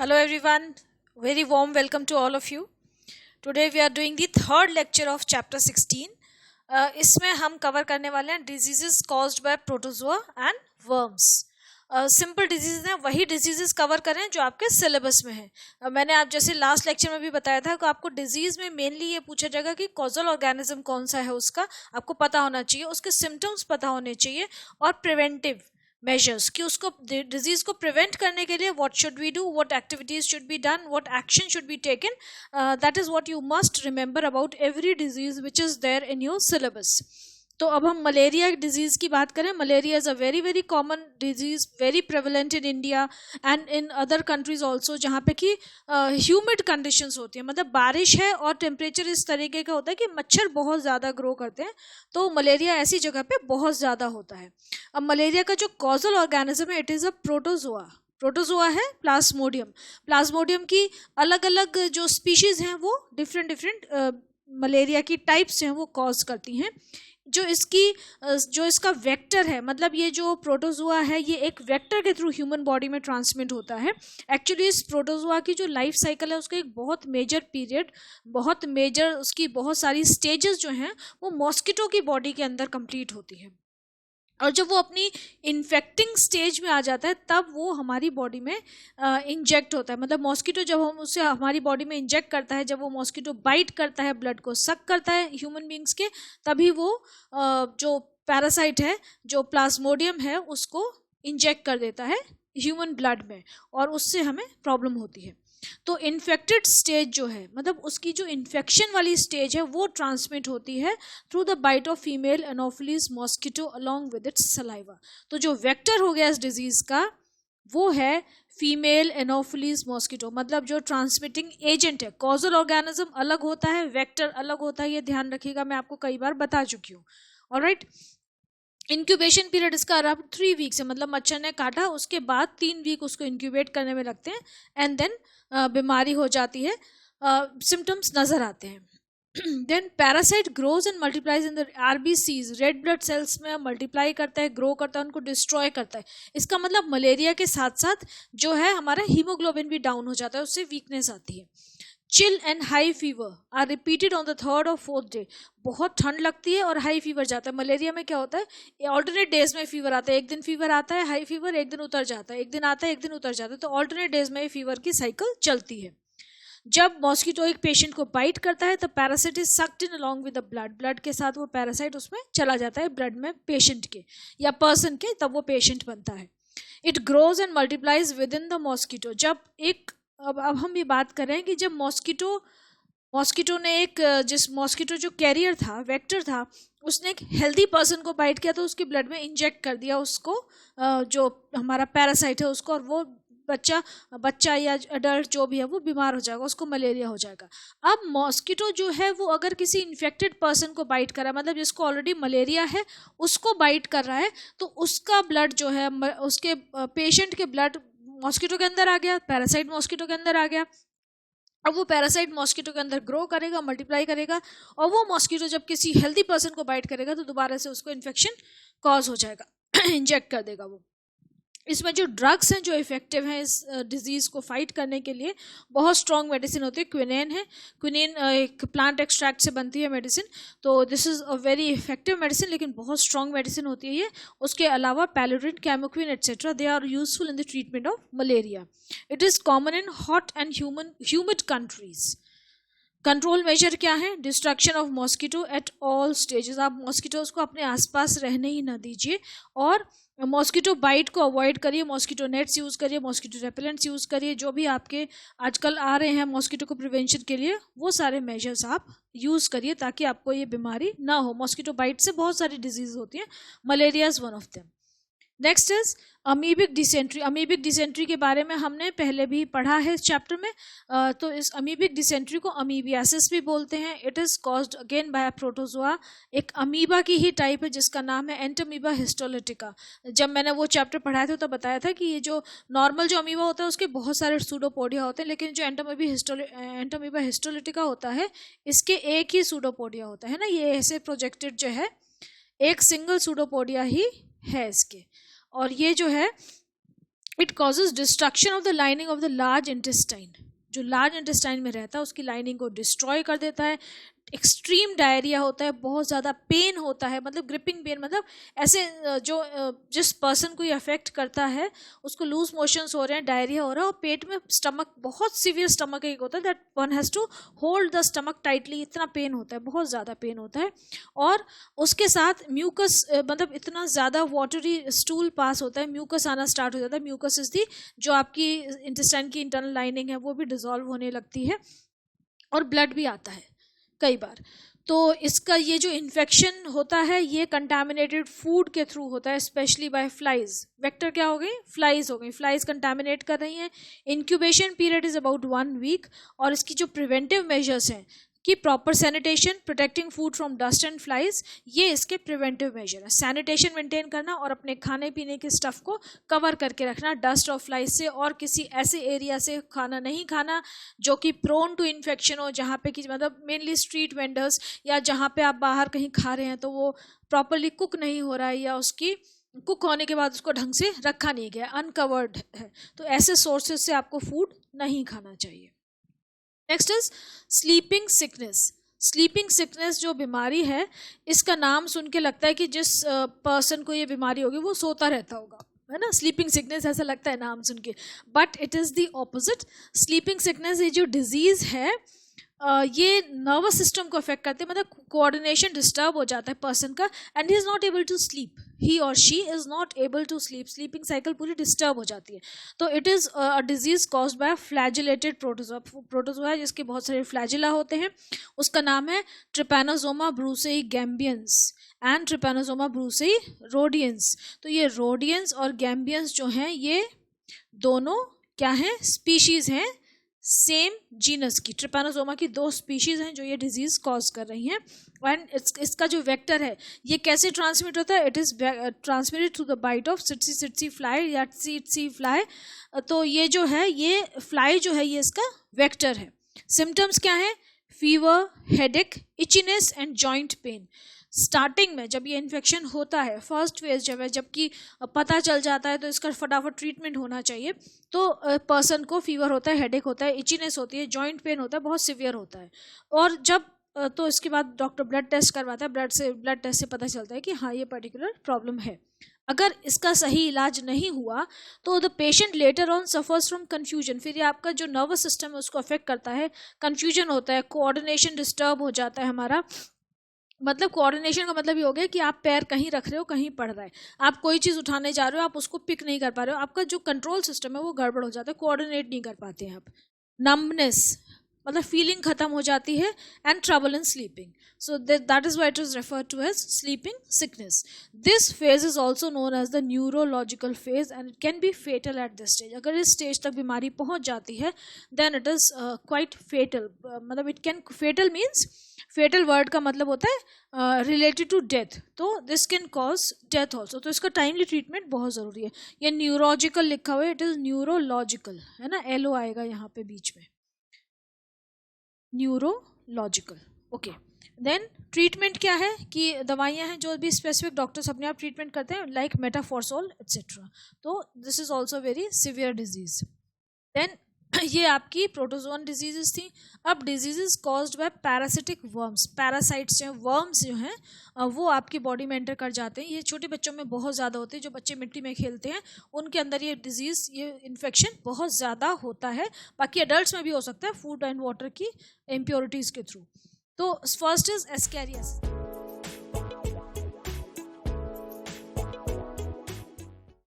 Hello everyone, very warm welcome to all of you. Today we are doing the third lecture of chapter 16. इसमें हम cover करने वाले हैं diseases caused by protozoa and worms. Simple disease हैं, वही diseases cover करें जो आपके सिलेबस में है। मैंने आप जैसे लास्ट लेक्चर में भी बताया था कि आपको डिजीज में मेनली ये पूछा जाएगा कि कॉजल ऑर्गेनिज्म कौन सा है, उसका आपको पता होना चाहिए, उसके सिम्टम्स पता होने चाहिए और प्रिवेंटिव मेजर्स कि उसको डिजीज को प्रिवेंट करने के लिए what should we do, what activities should be done, what action should be taken. That is what you must remember about every disease which is there in your syllabus. तो अब हम malaria disease की बात करें. Malaria is a very very common disease, very prevalent in India and in other countries also, जहाँ पे कि humid conditions होती है, मतलब बारिश है और टेम्परेचर इस तरीके का होता है कि मच्छर बहुत ज़्यादा ग्रो करते हैं, तो मलेरिया ऐसी जगह पे बहुत ज़्यादा होता है. अब मलेरिया का जो कॉजल ऑर्गेनिज्म है, इट इज़ अ प्रोटोजोआ है प्लाज्मोडियम की अलग अलग जो स्पीशीज़ हैं वो डिफरेंट मलेरिया की टाइप्स हैं वो कॉज करती हैं. जो इसका वेक्टर है, मतलब ये जो प्रोटोजोआ है ये एक वेक्टर के थ्रू ह्यूमन बॉडी में ट्रांसमिट होता है. एक्चुअली इस प्रोटोजोआ की जो लाइफ साइकिल है उसका एक बहुत मेजर पीरियड, उसकी बहुत सारी स्टेजेस जो हैं वो मॉस्किटो की बॉडी के अंदर कंप्लीट होती है. और जब वो अपनी इन्फेक्टिंग स्टेज में आ जाता है तब वो हमारी बॉडी में इंजेक्ट होता है. मतलब मॉस्किटो जब हम उसे हमारी बॉडी में इंजेक्ट करता है, जब वो मॉस्किटो बाइट करता है, ब्लड को सक करता है ह्यूमन बींग्स के, तभी वो जो पैरासाइट है, जो प्लाज्मोडियम है, उसको इंजेक्ट कर देता है ह्यूमन ब्लड में और उससे हमें प्रॉब्लम होती है. तो इन्फेक्टेड स्टेज जो है, मतलब उसकी जो इन्फेक्शन वाली स्टेज है वो ट्रांसमिट होती है through the bite of female anopheles mosquito along with its saliva. तो जो वेक्टर हो गया इस डिजीज का वो है फीमेल एनोफिलीज मॉस्किटो, मतलब जो ट्रांसमिटिंग एजेंट है. कॉजल ऑर्गेनिज्म अलग होता है, वेक्टर अलग होता है, ये ध्यान रखिएगा, मैं आपको कई बार बता चुकी हूँ. ऑलराइट. इंक्यूबेशन पीरियड इसका अराउंड 3 वीक्स है, मतलब मच्छर ने काटा उसके बाद 3 वीक उसको इंक्यूबेट करने में लगते हैं एंड देन बीमारी हो जाती है, सिम्टम्स नजर आते हैं. Then parasite grows and multiplies in the RBCs, red blood cells में मल्टीप्लाई करता है, ग्रो करता है, उनको डिस्ट्रॉय करता है. इसका मतलब मलेरिया के साथ साथ जो है हमारा हीमोग्लोबिन भी डाउन हो जाता है, उससे वीकनेस आती है. Chill and high fever are repeated on the 3rd और 4th डे. बहुत ठंड लगती है और हाई फीवर जाता है. मलेरिया में क्या होता है, ऑल्टरनेट डेज में फीवर आता है. एक दिन फीवर आता है हाई फीवर, एक दिन उतर जाता है, एक दिन आता है एक दिन उतर जाता है, तो ऑल्टरनेट डेज में फीवर की साइकिल चलती है. जब मॉस्किटो एक पेशेंट को बाइट करता है तो parasite is sucked in along with the blood के साथ वो पैरासाइट उसमें चला जाता है ब्लड में पेशेंट के या पर्सन के, तब वो पेशेंट बनता है. It grows and multiplies with in the mosquito. अब हम ये बात कर रहे हैं कि जब मॉस्किटो ने जिस मॉस्किटो जो कैरियर था, वेक्टर था, उसने एक हेल्दी पर्सन को बाइट किया तो उसके ब्लड में इंजेक्ट कर दिया उसको, जो हमारा पैरासाइट है उसको, और वो बच्चा या अडल्ट जो भी है वो बीमार हो जाएगा, उसको मलेरिया हो जाएगा. अब मॉस्किटो जो है वो अगर किसी इन्फेक्टेड पर्सन को बाइट कर रहा है, मतलब जिसको ऑलरेडी मलेरिया है उसको बाइट कर रहा है, तो उसका ब्लड जो है, उसके पेशेंट के ब्लड मॉस्किटो के अंदर आ गया, पैरासाइट मॉस्किटो के अंदर आ गया. अब वो पैरासाइट मॉस्किटो के अंदर ग्रो करेगा, मल्टीप्लाई करेगा, और वो मॉस्किटो जब किसी हेल्दी पर्सन को बाइट करेगा तो दोबारा से उसको इन्फेक्शन कॉज हो जाएगा, इंजेक्ट कर देगा वो. इसमें जो ड्रग्स हैं जो इफेक्टिव हैं इस डिजीज़ को फाइट करने के लिए, बहुत स्ट्रॉन्ग मेडिसिन होती है. क्विनेन है, क्विनेन एक प्लांट एक्सट्रैक्ट से बनती है मेडिसिन, तो this is a very effective medicine, लेकिन बहुत स्ट्रॉन्ग मेडिसिन होती है ये. उसके अलावा paludrine, camoquin etcetera, they are useful in the treatment of malaria. It is common in hot and humid countries. Control measure क्या है, destruction of mosquito at all stages. आप मॉस्किटोज को अपने आसपास रहने ही ना दीजिए और मॉस्किटो बाइट को अवॉइड करिए. मॉस्किटो नेट्स यूज़ करिए, मॉस्किटो रेपेलेंट्स यूज़ करिए, जो भी आपके आजकल आ रहे हैं मॉस्किटो को प्रिवेंशन के लिए, वो सारे मेजर्स आप यूज़ करिए ताकि आपको ये बीमारी ना हो. मॉस्किटो बाइट से बहुत सारी डिजीज होती हैं, malaria is one of them. Next is amoebic dysentery. Amoebic dysentery के बारे में हमने पहले भी पढ़ा है इस चैप्टर में. तो इस अमीबिक डिसेंट्री को अमीबियासिस भी बोलते हैं. It is caused again by protozoa, एक अमीबा की ही टाइप है जिसका नाम है एंटोमीबा हिस्टोलिटिका. जब मैंने वो चैप्टर पढ़ाया था तो बताया था कि ये जो नॉर्मल जो अमीबा होता है उसके बहुत सारे सूडोपोडिया होते हैं, लेकिन जो एंटोमीबा हिस्टोलिटिका होता है इसके एक ही सूडोपोडिया होता है ना. ये ऐसे प्रोजेक्टेड जो है, एक सिंगल सूडोपोडिया ही है इसके. और ये जो है it causes destruction of the lining of the large intestine, जो लार्ज इंटेस्टाइन में रहता है उसकी लाइनिंग को डिस्ट्रॉय कर देता है। एक्सट्रीम डायरिया होता है, बहुत ज़्यादा पेन होता है, मतलब ग्रिपिंग पेन, मतलब ऐसे जो जिस पर्सन को ये अफेक्ट करता है उसको लूज मोशंस हो रहे हैं, डायरिया हो रहा है, और पेट में स्टमक, बहुत सीवियर स्टमक एक होता है that one has to hold the stomach tightly, इतना पेन होता है, बहुत ज़्यादा पेन होता है। और उसके साथ म्यूकस, मतलब इतना ज़्यादा वाटरी स्टूल पास होता है, म्यूकस आना स्टार्ट हो जाता है। म्यूकस इज दी, जो आपकी इंटेस्टाइन की इंटरनल लाइनिंग है वो भी डिजॉल्व होने लगती है, और ब्लड भी आता है कई बार। तो इसका ये जो इन्फेक्शन होता है ये कंटामिनेटेड फूड के थ्रू होता है, स्पेशली बाय फ्लाइज। वेक्टर क्या हो गई? फ्लाइज हो गई, फ्लाइज कंटामिनेट कर रही हैं। Incubation period is about 1 week, और इसकी जो प्रिवेंटिव मेजर्स हैं कि proper sanitation, protecting food from dust and flies, ये इसके प्रिवेंटिव मेजर है। सैनिटेशन मेंटेन करना और अपने खाने पीने के स्टफ को कवर करके रखना डस्ट और फ्लाइज से, और किसी ऐसे एरिया से खाना नहीं खाना जो कि प्रोन टू इन्फेक्शन हो, जहाँ पे कि मतलब मेनली स्ट्रीट वेंडर्स, या जहाँ पे आप बाहर कहीं खा रहे हैं तो वो प्रॉपरली कुक नहीं हो रहा है, या उसकी कुक होने के बाद उसको ढंग से रखा नहीं गया, अनकवर्ड है, तो ऐसे सोर्सेज से आपको फूड नहीं खाना चाहिए। Next is sleeping sickness. Sleeping sickness जो बीमारी है, इसका नाम सुन के लगता है कि जिस पर्सन को ये बीमारी होगी वो सोता रहता होगा, है ना, स्लीपिंग सिकनेस ऐसा लगता है नाम सुन के, but it is the opposite. Sleeping sickness ये जो डिजीज़ है ये नर्वस सिस्टम को अफेक्ट करते हैं, मतलब कोऑर्डिनेशन डिस्टर्ब हो जाता है पर्सन का, and he is not able to sleep, he और she is not able to sleep, sleeping cycle पूरी डिस्टर्ब हो जाती है। तो it is a disease caused by flagellated protozoa. Protozoa जिसके बहुत सारे फ्लैजिला होते हैं, उसका नाम है trypanosoma brucei gambiense and trypanosoma brucei rhodesiense. तो ये रोडियंस और गैम्बियंस जो हैं ये दोनों क्या हैं? स्पीशीज़ हैं सेम जीनस की। ट्रिपैनोसोमा की 2 स्पीशीज हैं जो ये डिजीज कॉज कर रही हैं, एंड इसका जो वेक्टर है ये कैसे ट्रांसमिट होता है? It is transmitted through the bite of tsetse fly या सी फ्लाई। तो ये जो है, ये फ्लाई जो है ये इसका वेक्टर है। सिम्टम्स क्या है? Fever, headache, itchiness and joint pain. Starting में जब ये इन्फेक्शन होता है, फर्स्ट फेज जब है, जबकि पता चल जाता है तो इसका फटाफट ट्रीटमेंट होना चाहिए। तो पर्सन को फीवर होता है, हेडेक होता है, इचीनेस होती है, जॉइंट पेन होता है, बहुत सीवियर होता है। और जब तो इसके बाद डॉक्टर ब्लड टेस्ट करवाता है, ब्लड टेस्ट से पता चलता है कि हाँ ये पर्टिकुलर प्रॉब्लम है। अगर इसका सही इलाज नहीं हुआ तो the patient later on suffers from confusion. फिर ये आपका जो नर्वस सिस्टम है उसको अफेक्ट करता है, कन्फ्यूजन होता है, कोऑर्डिनेशन डिस्टर्ब हो जाता है हमारा। मतलब कोऑर्डिनेशन का मतलब ये हो गया कि आप पैर कहीं रख रहे हो, कहीं पड़ रहा है, आप कोई चीज़ उठाने जा रहे हो, आप उसको पिक नहीं कर पा रहे हो, आपका जो कंट्रोल सिस्टम है वो गड़बड़ हो जाता है, कोऑर्डिनेट नहीं कर पाते हैं आप। नम्बनेस मतलब फीलिंग खत्म हो जाती है, and trouble in sleeping. So that is why it is referred to as sleeping sickness. This phase is also known as the neurological phase and it can be fatal at this stage. अगर इस stage तक बीमारी पहुंच जाती है then it is quite fatal. मतलब it can, fatal means, fatal word का मतलब होता है रिलेटेड टू डेथ, तो this can cause death also. तो इसका टाइमली ट्रीटमेंट बहुत ज़रूरी है। ये न्यूरोलॉजिकल लिखा हुआ है, इट इज़ न्यूरोलॉजिकल, है ना, LO आएगा यहाँ पे बीच में, न्यूरोलॉजिकल। ओके, देन ट्रीटमेंट क्या है कि दवाइयाँ हैं जो भी स्पेसिफिक डॉक्टर्स अपने आप ट्रीटमेंट करते हैं, लाइक मेटाफोर्सोल एट्सेट्रा। तो this is also very severe disease. Then ये आपकी प्रोटोजोन डिजीजेस थी। अब diseases caused by parasitic worms. Parasites जो वर्म्स जो हैं वो आपकी बॉडी में एंटर कर जाते हैं। ये छोटे बच्चों में बहुत ज़्यादा होते हैं, जो बच्चे मिट्टी में खेलते हैं उनके अंदर ये डिजीज़, ये इन्फेक्शन बहुत ज़्यादा होता है। बाकी एडल्ट्स में भी हो सकता है फूड एंड वाटर की इम्प्योरिटीज़ के थ्रू। तो फर्स्ट इज एस्कैरियासिस।